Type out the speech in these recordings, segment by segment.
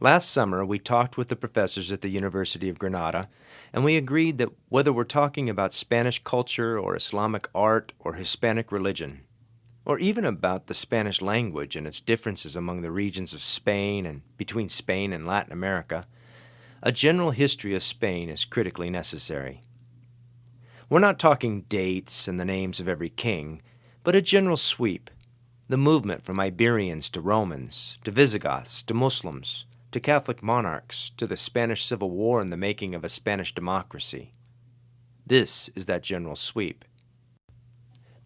Last summer, we talked with the professors at the University of Granada, and we agreed that whether we're talking about Spanish culture or Islamic art or Hispanic religion, or even about the Spanish language and its differences among the regions of Spain and between Spain and Latin America, a general history of Spain is critically necessary. We're not talking dates and the names of every king, but a general sweep, the movement from Iberians to Romans, to Visigoths, to Muslims, to Catholic monarchs, to the Spanish Civil War and the making of a Spanish democracy. This is that general sweep.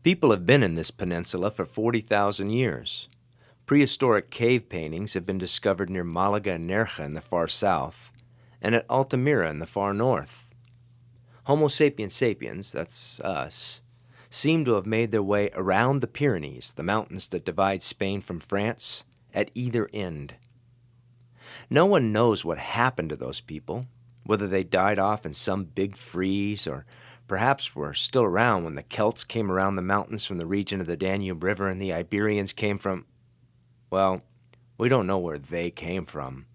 People have been in this peninsula for 40,000 years. Prehistoric cave paintings have been discovered near Malaga and Nerja in the far south, and at Altamira in the far north. Homo sapiens sapiens, that's us, seem to have made their way around the Pyrenees, the mountains that divide Spain from France, at either end. No one knows what happened to those people, whether they died off in some big freeze or perhaps were still around when the Celts came around the mountains from the region of the Danube River and the Iberians came from... Well, we don't know where they came from.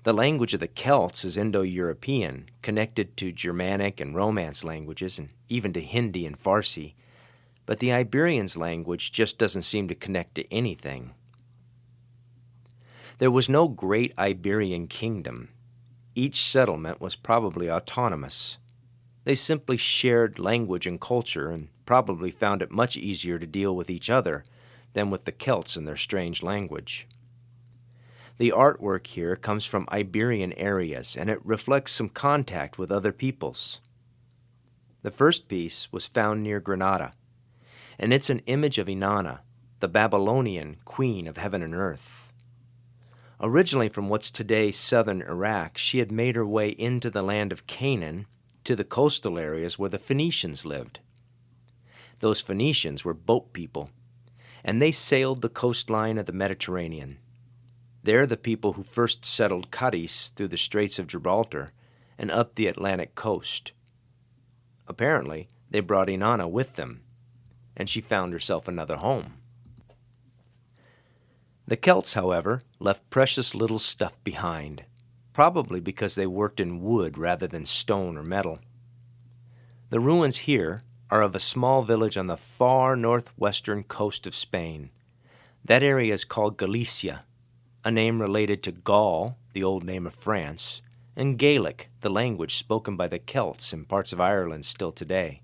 The language of the Celts is Indo-European, connected to Germanic and Romance languages and even to Hindi and Farsi, but the Iberians' language just doesn't seem to connect to anything. There was no great Iberian kingdom. Each settlement was probably autonomous. They simply shared language and culture and probably found it much easier to deal with each other than with the Celts and their strange language. The artwork here comes from Iberian areas, and it reflects some contact with other peoples. The first piece was found near Granada, and it's an image of Inanna, the Babylonian queen of heaven and earth. Originally from what's today southern Iraq, she had made her way into the land of Canaan to the coastal areas where the Phoenicians lived. Those Phoenicians were boat people, and they sailed the coastline of the Mediterranean. They're the people who first settled Cadiz through the Straits of Gibraltar and up the Atlantic coast. Apparently, they brought Inanna with them, and she found herself another home. The Celts, however, left precious little stuff behind, probably because they worked in wood rather than stone or metal. The ruins here are of a small village on the far northwestern coast of Spain. That area is called Galicia, a name related to Gaul, the old name of France, and Gaelic, the language spoken by the Celts in parts of Ireland still today.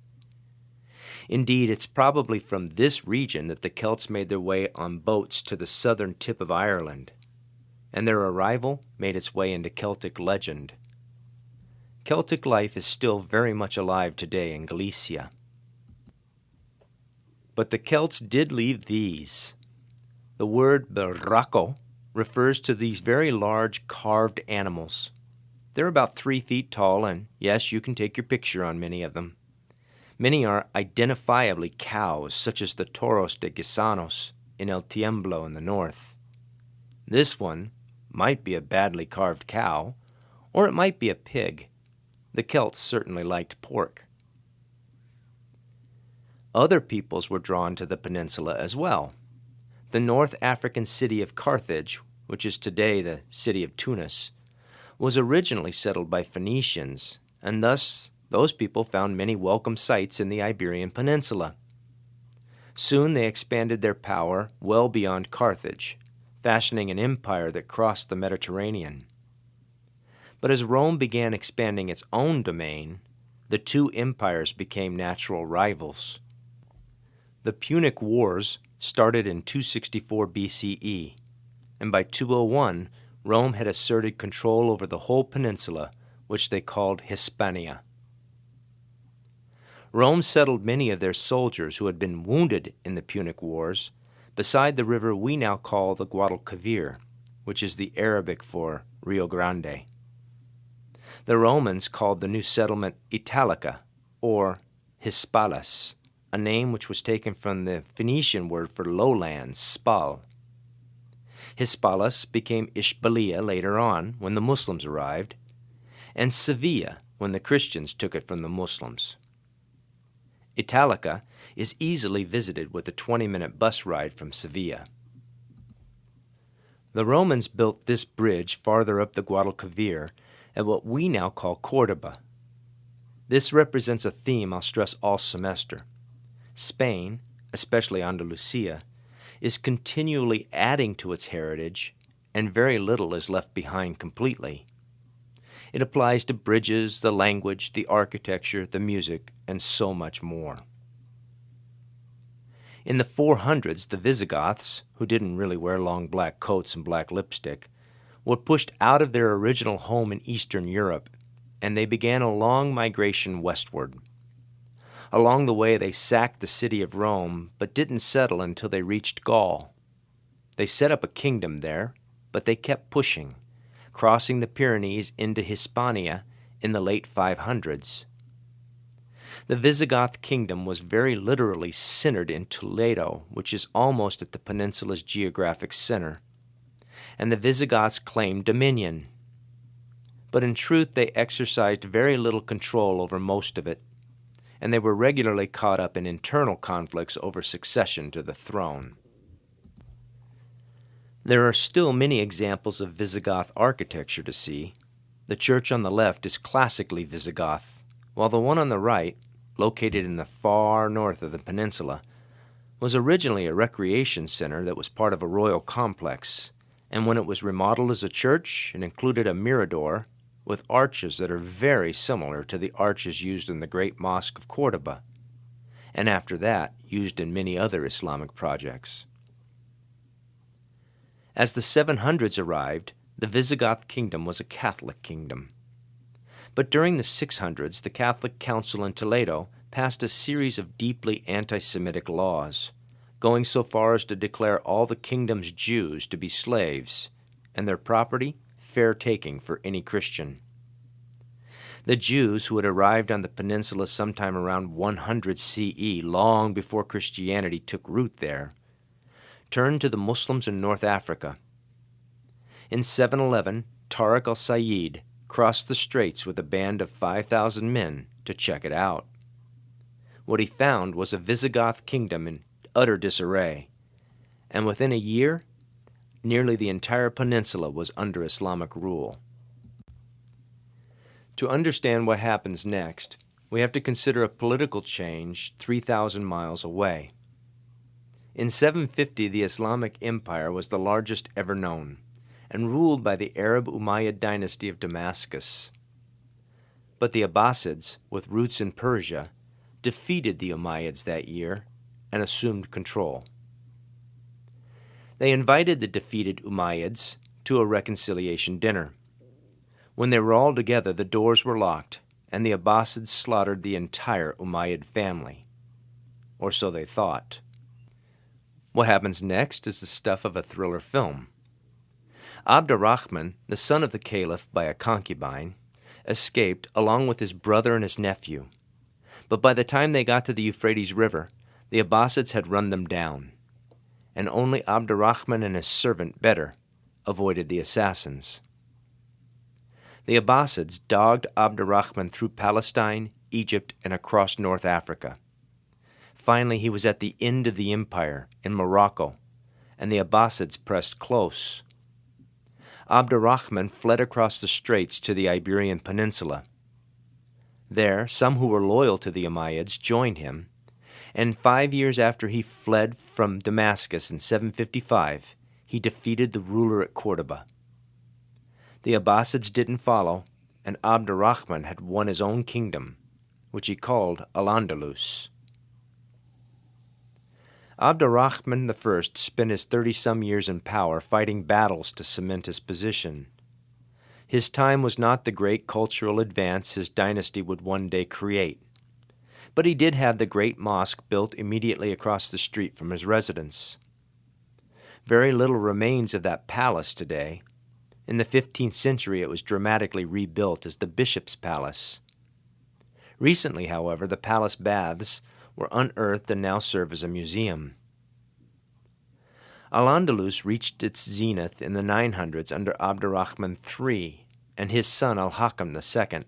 Indeed, it's probably from this region that the Celts made their way on boats to the southern tip of Ireland, and their arrival made its way into Celtic legend. Celtic life is still very much alive today in Galicia. But the Celts did leave these. The word berraco refers to these very large carved animals. They're about 3 feet tall, and yes, you can take your picture on many of them. Many are identifiably cows, such as the Toros de Guisanos in El Tiemblo in the north. This one might be a badly carved cow, or it might be a pig. The Celts certainly liked pork. Other peoples were drawn to the peninsula as well. The North African city of Carthage, which is today the city of Tunis, was originally settled by Phoenicians, and thus those people found many welcome sites in the Iberian Peninsula. Soon they expanded their power well beyond Carthage, fashioning an empire that crossed the Mediterranean. But as Rome began expanding its own domain, the two empires became natural rivals. The Punic Wars started in 264 BCE, and by 201, Rome had asserted control over the whole peninsula, which they called Hispania. Rome settled many of their soldiers who had been wounded in the Punic Wars beside the river we now call the Guadalquivir, which is the Arabic for Rio Grande. The Romans called the new settlement Italica, or Hispalis, a name which was taken from the Phoenician word for lowlands, spal. Hispalis became Ishbilia later on when the Muslims arrived, and Sevilla when the Christians took it from the Muslims. Italica is easily visited with a 20-minute bus ride from Sevilla. The Romans built this bridge farther up the Guadalquivir at what we now call Córdoba. This represents a theme I'll stress all semester. Spain, especially Andalusia, is continually adding to its heritage, and very little is left behind completely. It applies to bridges, the language, the architecture, the music, and so much more. In the 400s, the Visigoths, who didn't really wear long black coats and black lipstick, were pushed out of their original home in Eastern Europe, and they began a long migration westward. Along the way, they sacked the city of Rome, but didn't settle until they reached Gaul. They set up a kingdom there, but they kept pushing, crossing the Pyrenees into Hispania in the late 500s. The Visigoth kingdom was very literally centered in Toledo, which is almost at the peninsula's geographic center, and the Visigoths claimed dominion. But in truth, they exercised very little control over most of it, and they were regularly caught up in internal conflicts over succession to the throne. There are still many examples of Visigoth architecture to see. The church on the left is classically Visigoth, while the one on the right, located in the far north of the peninsula, was originally a recreation center that was part of a royal complex, and when it was remodeled as a church, it included a mirador with arches that are very similar to the arches used in the Great Mosque of Córdoba, and after that, used in many other Islamic projects. As the 700s arrived, the Visigoth kingdom was a Catholic kingdom. But during the 600s, the Catholic Council in Toledo passed a series of deeply anti-Semitic laws, going so far as to declare all the kingdom's Jews to be slaves, and their property fair taking for any Christian. The Jews who had arrived on the peninsula sometime around 100 CE, long before Christianity took root there, turned to the Muslims in North Africa. In 711, Tariq al-Sayyid crossed the straits with a band of 5,000 men to check it out. What he found was a Visigoth kingdom in utter disarray, and within a year, nearly the entire peninsula was under Islamic rule. To understand what happens next, we have to consider a political change 3,000 miles away. In 750, the Islamic Empire was the largest ever known, and ruled by the Arab Umayyad dynasty of Damascus. But the Abbasids, with roots in Persia, defeated the Umayyads that year and assumed control. They invited the defeated Umayyads to a reconciliation dinner. When they were all together, the doors were locked, and the Abbasids slaughtered the entire Umayyad family. Or so they thought. What happens next is the stuff of a thriller film. Abd-ar-Rahman, the son of the caliph by a concubine, escaped along with his brother and his nephew. But by the time they got to the Euphrates River, the Abbasids had run them down, and only Abd-ar-Rahman and his servant Bedr avoided the assassins. The Abbasids dogged Abd-ar-Rahman through Palestine, Egypt, and across North Africa. Finally, he was at the end of the empire, in Morocco, and the Abbasids pressed close. Abd-ar-Rahman fled across the straits to the Iberian Peninsula. There, some who were loyal to the Umayyads joined him, and 5 years after he fled from Damascus in 755, he defeated the ruler at Córdoba. The Abbasids didn't follow, and Abd-ar-Rahman had won his own kingdom, which he called Al-Andalus. Abd-ar-Rahman I spent his 30-some years in power fighting battles to cement his position. His time was not the great cultural advance his dynasty would one day create, but he did have the great mosque built immediately across the street from his residence. Very little remains of that palace today. In the 15th century, it was dramatically rebuilt as the bishop's palace. Recently, however, the palace baths were unearthed and now serve as a museum. Al-Andalus reached its zenith in the 900s under Abd-ar-Rahman III and his son Al-Hakam II.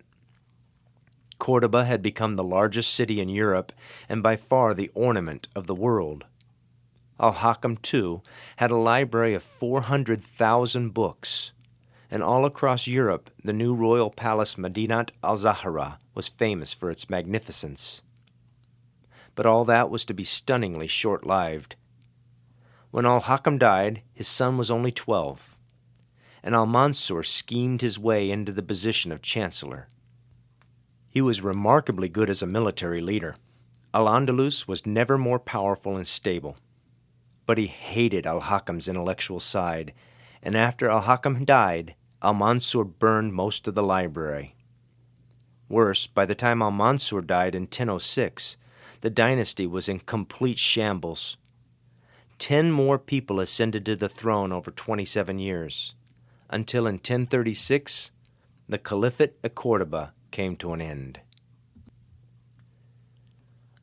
Córdoba had become the largest city in Europe and by far the ornament of the world. Al-Hakam II had a library of 400,000 books, and all across Europe the new royal palace Medinat al-Zahra was famous for its magnificence. But all that was to be stunningly short-lived. When Al-Hakam died, his son was only 12, and Al-Mansur schemed his way into the position of chancellor. He was remarkably good as a military leader. Al-Andalus was never more powerful and stable. But he hated Al-Hakam's intellectual side, and after Al-Hakam died, Al-Mansur burned most of the library. Worse, by the time Al-Mansur died in 1006, the dynasty was in complete shambles. 10 more people ascended to the throne over 27 years, until in 1036, the Caliphate at Cordoba came to an end.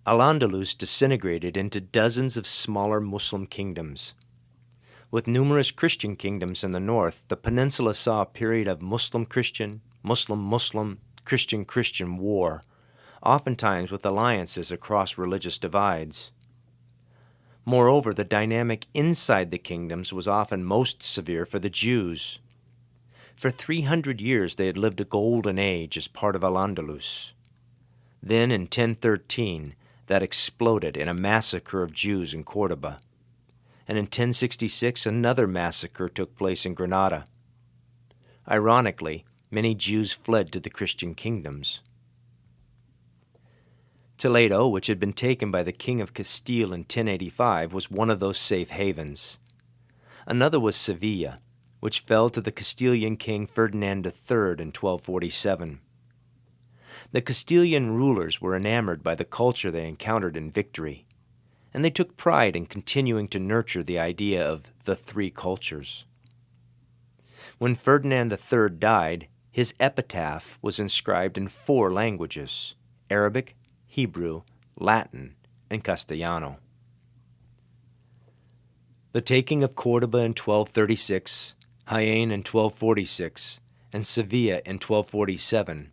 Al-Andalus disintegrated into dozens of smaller Muslim kingdoms. With numerous Christian kingdoms in the north, the peninsula saw a period of Muslim-Christian, Muslim-Muslim, Christian-Christian war, oftentimes with alliances across religious divides. Moreover, the dynamic inside the kingdoms was often most severe for the Jews. For 300 years they had lived a golden age as part of Al-Andalus. Then in 1013, that exploded in a massacre of Jews in Cordoba. And in 1066, another massacre took place in Granada. Ironically, many Jews fled to the Christian kingdoms. Toledo, which had been taken by the King of Castile in 1085, was one of those safe havens. Another was Sevilla, which fell to the Castilian king Ferdinand III in 1247. The Castilian rulers were enamored by the culture they encountered in victory, and they took pride in continuing to nurture the idea of the three cultures. When Ferdinand III died, his epitaph was inscribed in 4 languages: Arabic, Hebrew, Latin, and Castellano. The taking of Cordoba in 1236, Jaén in 1246, and Sevilla in 1247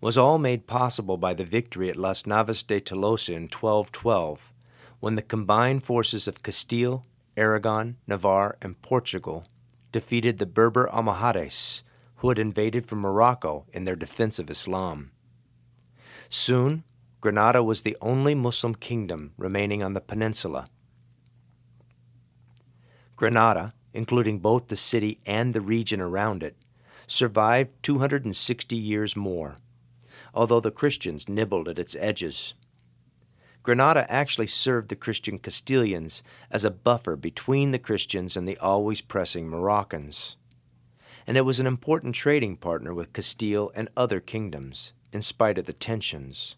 was all made possible by the victory at Las Navas de Tolosa in 1212, when the combined forces of Castile, Aragon, Navarre, and Portugal defeated the Berber Almohades, who had invaded from Morocco in their defense of Islam. Soon, Granada was the only Muslim kingdom remaining on the peninsula. Granada, including both the city and the region around it, survived 260 years more, although the Christians nibbled at its edges. Granada actually served the Christian Castilians as a buffer between the Christians and the always pressing Moroccans, and it was an important trading partner with Castile and other kingdoms, in spite of the tensions.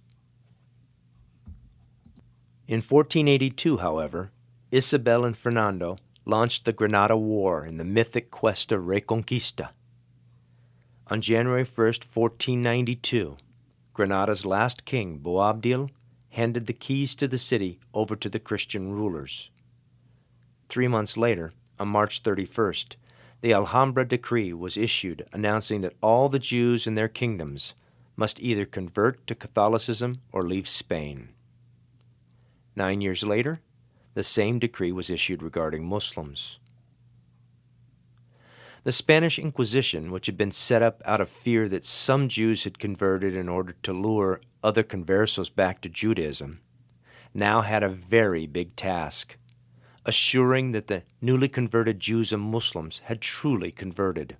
In 1482, however, Isabel and Fernando launched the Granada War in the mythic quest of Reconquista. On January 1st, 1492, Granada's last king, Boabdil, handed the keys to the city over to the Christian rulers. 3 months later, on March 31st, the Alhambra decree was issued announcing that all the Jews in their kingdoms must either convert to Catholicism or leave Spain. 9 years later, the same decree was issued regarding Muslims. The Spanish Inquisition, which had been set up out of fear that some Jews had converted in order to lure other conversos back to Judaism, now had a very big task, assuring that the newly converted Jews and Muslims had truly converted.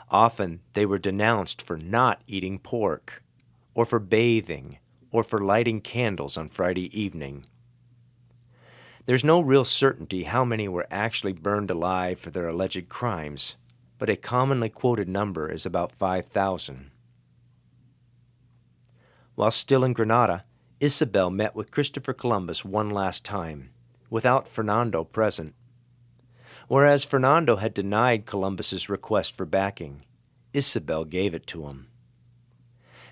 Often they were denounced for not eating pork, or for bathing, or for lighting candles on Friday evening. There's no real certainty how many were actually burned alive for their alleged crimes, but a commonly quoted number is about 5,000. While still in Granada, Isabel met with Christopher Columbus one last time, without Fernando present. Whereas Fernando had denied Columbus's request for backing, Isabel gave it to him.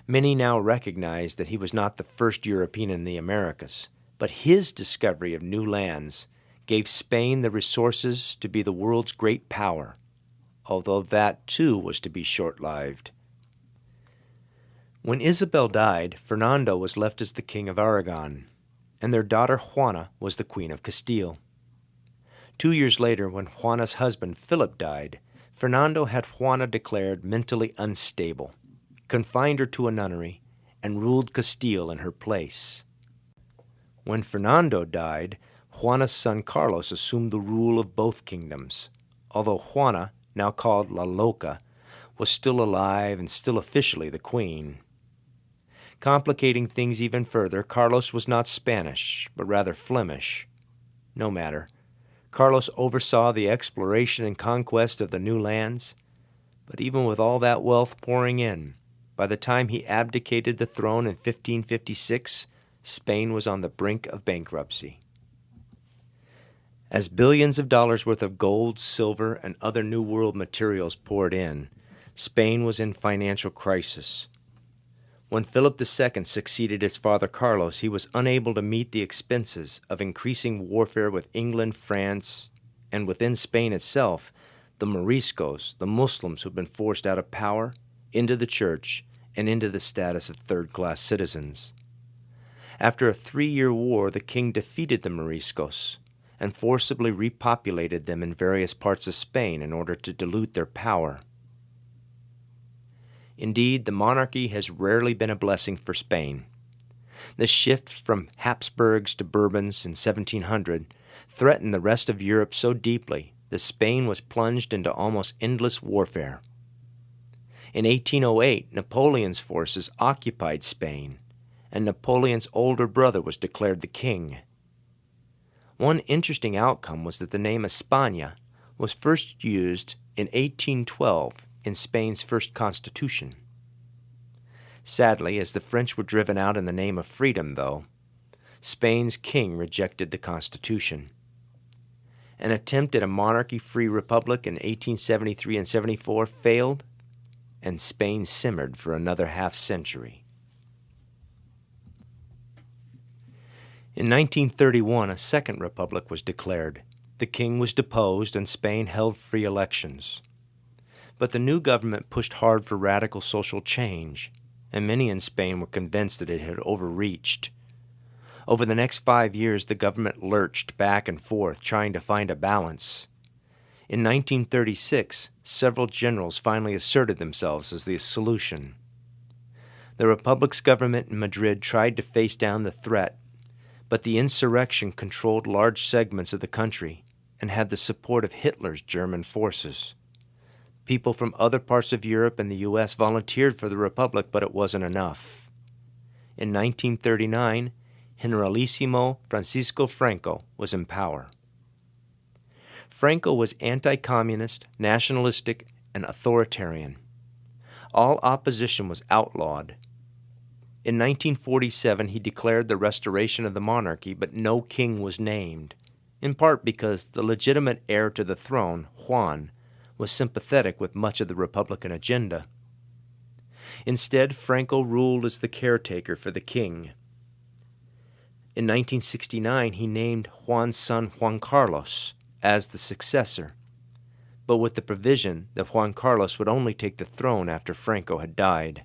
Many now recognize that he was not the first European in the Americas, but his discovery of new lands gave Spain the resources to be the world's great power, although that too was to be short-lived. When Isabel died, Fernando was left as the King of Aragon, and their daughter Juana was the Queen of Castile. 2 years later, when Juana's husband Philip died, Fernando had Juana declared mentally unstable, confined her to a nunnery, and ruled Castile in her place. When Fernando died, Juana's son Carlos assumed the rule of both kingdoms, although Juana, now called La Loca, was still alive and still officially the queen. Complicating things even further, Carlos was not Spanish, but rather Flemish. No matter. Carlos oversaw the exploration and conquest of the new lands, but even with all that wealth pouring in, by the time he abdicated the throne in 1556, Spain was on the brink of bankruptcy. As billions of dollars worth of gold, silver, and other New World materials poured in, Spain was in financial crisis. When Philip II succeeded his father Carlos, he was unable to meet the expenses of increasing warfare with England, France, and within Spain itself, the Moriscos, the Muslims who'd been forced out of power, into the church, and into the status of third-class citizens. After a 3-year war, the king defeated the Moriscos and forcibly repopulated them in various parts of Spain in order to dilute their power. Indeed, the monarchy has rarely been a blessing for Spain. The shift from Habsburgs to Bourbons in 1700 threatened the rest of Europe so deeply that Spain was plunged into almost endless warfare. In 1808, Napoleon's forces occupied Spain, and Napoleon's older brother was declared the king. One interesting outcome was that the name Hispania was first used in 1812 in Spain's first constitution. Sadly, as the French were driven out in the name of freedom, though, Spain's king rejected the constitution. An attempt at a monarchy-free republic in 1873 and 74 failed, and Spain simmered for another half-century. In 1931, a second republic was declared. The king was deposed, and Spain held free elections. But the new government pushed hard for radical social change, and many in Spain were convinced that it had overreached. Over the next 5 years, the government lurched back and forth, trying to find a balance. In 1936, several generals finally asserted themselves as the solution. The Republic's government in Madrid tried to face down the threat, but the insurrection controlled large segments of the country and had the support of Hitler's German forces. People from other parts of Europe and the U.S. volunteered for the Republic, but it wasn't enough. In 1939, Generalissimo Francisco Franco was in power. Franco was anti-communist, nationalistic, and authoritarian. All opposition was outlawed. In 1947, he declared the restoration of the monarchy, but no king was named, in part because the legitimate heir to the throne, Juan, was sympathetic with much of the Republican agenda. Instead, Franco ruled as the caretaker for the king. In 1969, he named Juan's son Juan Carlos as the successor, but with the provision that Juan Carlos would only take the throne after Franco had died.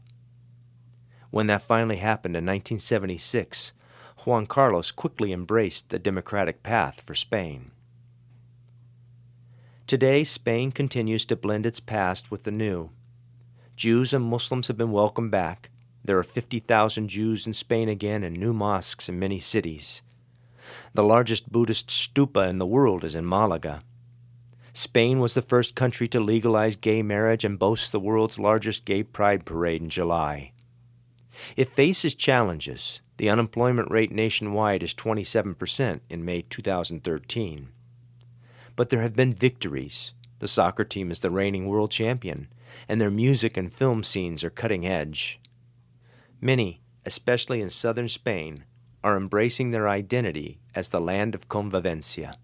When that finally happened in 1976, Juan Carlos quickly embraced the democratic path for Spain. Today, Spain continues to blend its past with the new. Jews and Muslims have been welcomed back. There are 50,000 Jews in Spain again and new mosques in many cities. The largest Buddhist stupa in the world is in Malaga. Spain was the first country to legalize gay marriage and boasts the world's largest gay pride parade in July. It faces challenges. The unemployment rate nationwide is 27% in May 2013. But there have been victories. The soccer team is the reigning world champion, and their music and film scenes are cutting edge. Many, especially in southern Spain, are embracing their identity as the land of Convivencia.